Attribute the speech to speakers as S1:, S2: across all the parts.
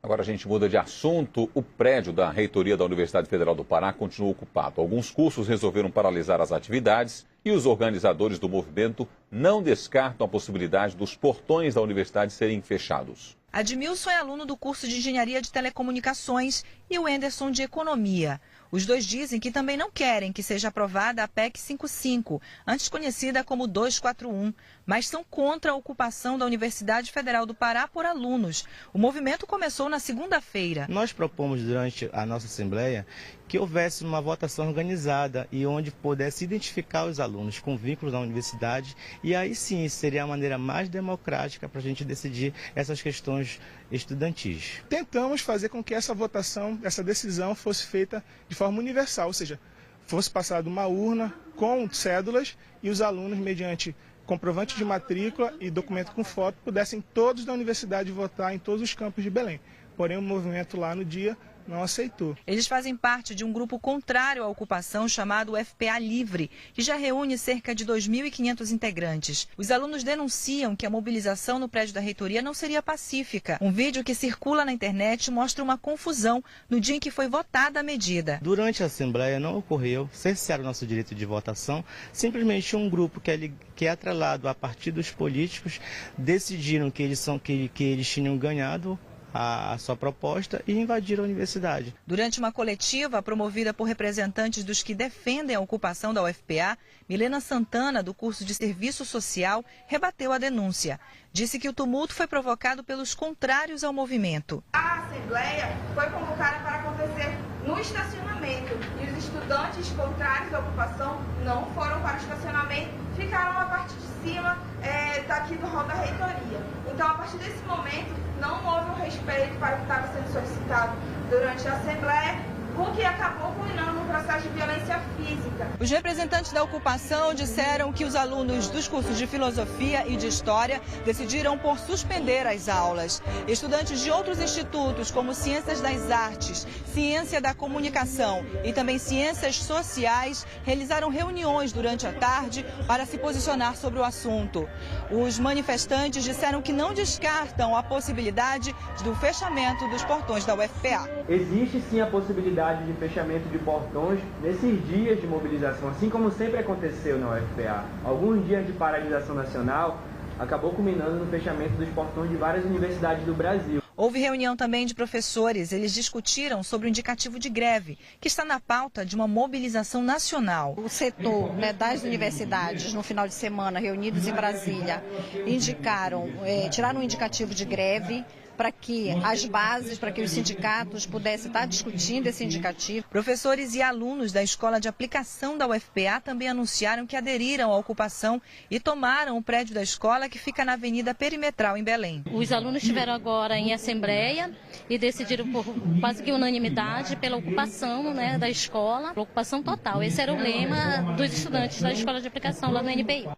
S1: Agora a gente muda de assunto. O prédio da reitoria da Universidade Federal do Pará continua ocupado. Alguns cursos resolveram paralisar as atividades e os organizadores do movimento não descartam a possibilidade dos portões da universidade serem fechados.
S2: Admilson é aluno do curso de Engenharia de Telecomunicações e o Anderson de Economia. Os dois dizem que também não querem que seja aprovada a PEC 55, antes conhecida como 241, mas são contra a ocupação da Universidade Federal do Pará por alunos. O movimento começou na segunda-feira.
S3: Nós propomos durante a nossa assembleia que houvesse uma votação organizada e onde pudesse identificar os alunos com vínculos da universidade, e aí sim seria a maneira mais democrática para a gente decidir essas questões estudantis.
S4: Tentamos fazer com que essa votação, essa decisão fosse feita de forma universal, ou seja, fosse passada uma urna com cédulas e os alunos, mediante comprovante de matrícula e documento com foto, pudessem todos da universidade votar em todos os campos de Belém. Porém, o movimento lá no dia não aceitou.
S2: Eles fazem parte de um grupo contrário à ocupação chamado FPA Livre, que já reúne cerca de 2.500 integrantes. Os alunos denunciam que a mobilização no prédio da reitoria não seria pacífica. Um vídeo que circula na internet mostra uma confusão no dia em que foi votada a medida.
S3: Durante a assembleia não ocorreu cercear o nosso direito de votação, simplesmente um grupo que é atrelado a partidos políticos decidiram que eles tinham ganhado a sua proposta e invadiram a universidade.
S2: Durante uma coletiva promovida por representantes dos que defendem a ocupação da UFPA, Milena Santana, do curso de Serviço Social, rebateu a denúncia. Disse que o tumulto foi provocado pelos contrários ao movimento.
S5: A assembleia foi convocada para acontecer no estacionamento e os estudantes contrários à ocupação não foram para o estacionamento, ficaram na parte de cima daqui do hall da reitoria. Então, a partir desse momento, não houve um respeito para o que estava sendo solicitado durante a assembleia, o que acabou culminando num processo de violência física.
S2: Os representantes da ocupação disseram que os alunos dos cursos de Filosofia e de História decidiram por suspender as aulas. Estudantes de outros institutos, como Ciências das Artes, Ciência da Comunicação e também Ciências Sociais, realizaram reuniões durante a tarde para se posicionar sobre o assunto. Os manifestantes disseram que não descartam a possibilidade do fechamento dos portões da UFPA.
S6: Existe sim a possibilidade de fechamento de portões nesses dias de mobilização, assim como sempre aconteceu na UFPA. Alguns dias de paralisação nacional acabou culminando no fechamento dos portões de várias universidades do Brasil.
S2: Houve reunião também de professores. Eles discutiram sobre o indicativo de greve, que está na pauta de uma mobilização nacional.
S7: O setor das universidades, no final de semana, reunidos em Brasília, tiraram um indicativo de greve para que as bases, para que os sindicatos pudessem estar discutindo esse indicativo.
S2: Professores e alunos da Escola de Aplicação da UFPA também anunciaram que aderiram à ocupação e tomaram o prédio da escola, que fica na Avenida Perimetral, em Belém.
S8: Os alunos estiveram agora em assembleia e decidiram por quase que unanimidade pela ocupação da escola, ocupação total. Esse era o lema dos estudantes da Escola de Aplicação lá no NPI.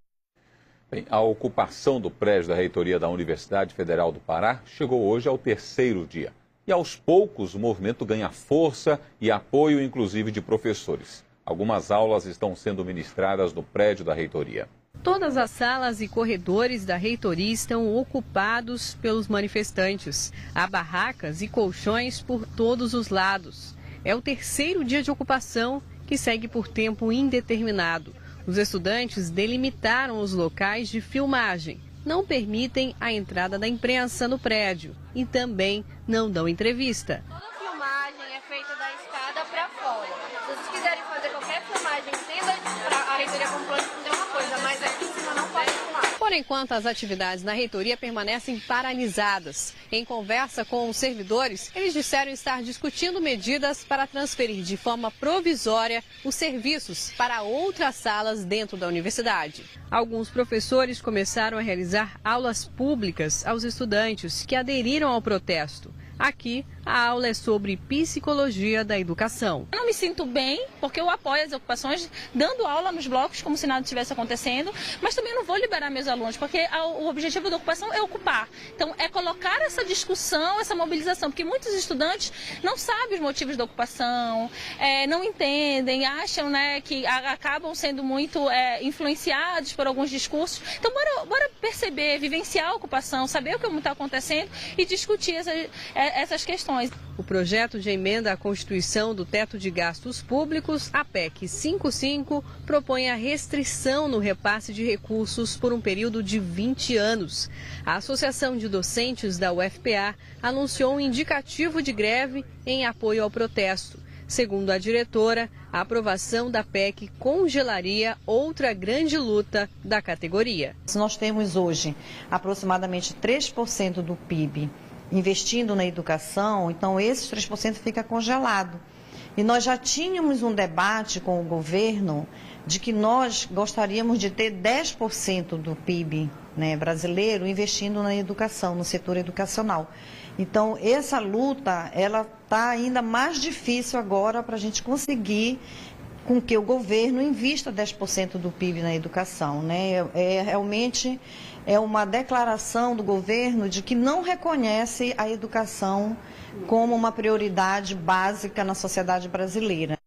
S1: Bem, a ocupação do prédio da reitoria da Universidade Federal do Pará chegou hoje ao terceiro dia. E aos poucos o movimento ganha força e apoio, inclusive, de professores. Algumas aulas estão sendo ministradas no prédio da reitoria.
S9: Todas as salas e corredores da reitoria estão ocupados pelos manifestantes. Há barracas e colchões por todos os lados. É o terceiro dia de ocupação, que segue por tempo indeterminado. Os estudantes delimitaram os locais de filmagem, não permitem a entrada da imprensa no prédio e também não dão entrevista.
S10: Toda filmagem é feita da escada para fora. Se vocês quiserem fazer qualquer filmagem, tenda a reitoria como plano de uma coisa, mas aqui em cima não pode filmar.
S9: Por enquanto, as atividades na reitoria permanecem paralisadas. Em conversa com os servidores, eles disseram estar discutindo medidas para transferir de forma provisória os serviços para outras salas dentro da universidade. Alguns professores começaram a realizar aulas públicas aos estudantes que aderiram ao protesto. Aqui, a aula é sobre psicologia da educação.
S11: Eu não me sinto bem, porque eu apoio as ocupações, dando aula nos blocos como se nada estivesse acontecendo, mas também não vou liberar meus alunos, porque o objetivo da ocupação é ocupar. Então, é colocar essa discussão, essa mobilização, porque muitos estudantes não sabem os motivos da ocupação, não entendem, acham que acabam sendo muito influenciados por alguns discursos. Então, bora perceber, vivenciar a ocupação, saber o que está acontecendo e discutir essas questões.
S9: O projeto de emenda à Constituição do Teto de Gastos Públicos, a PEC 55, propõe a restrição no repasse de recursos por um período de 20 anos. A Associação de Docentes da UFPA anunciou um indicativo de greve em apoio ao protesto. Segundo a diretora, a aprovação da PEC congelaria outra grande luta da categoria.
S7: Nós temos hoje aproximadamente 3% do PIB investindo na educação, então esses 3% fica congelado. E nós já tínhamos um debate com o governo de que nós gostaríamos de ter 10% do PIB, né, brasileiro investindo na educação, no setor educacional. Então, essa luta, ela está ainda mais difícil agora para a gente conseguir com que o governo invista 10% do PIB na educação, né? Realmente é uma declaração do governo de que não reconhece a educação como uma prioridade básica na sociedade brasileira.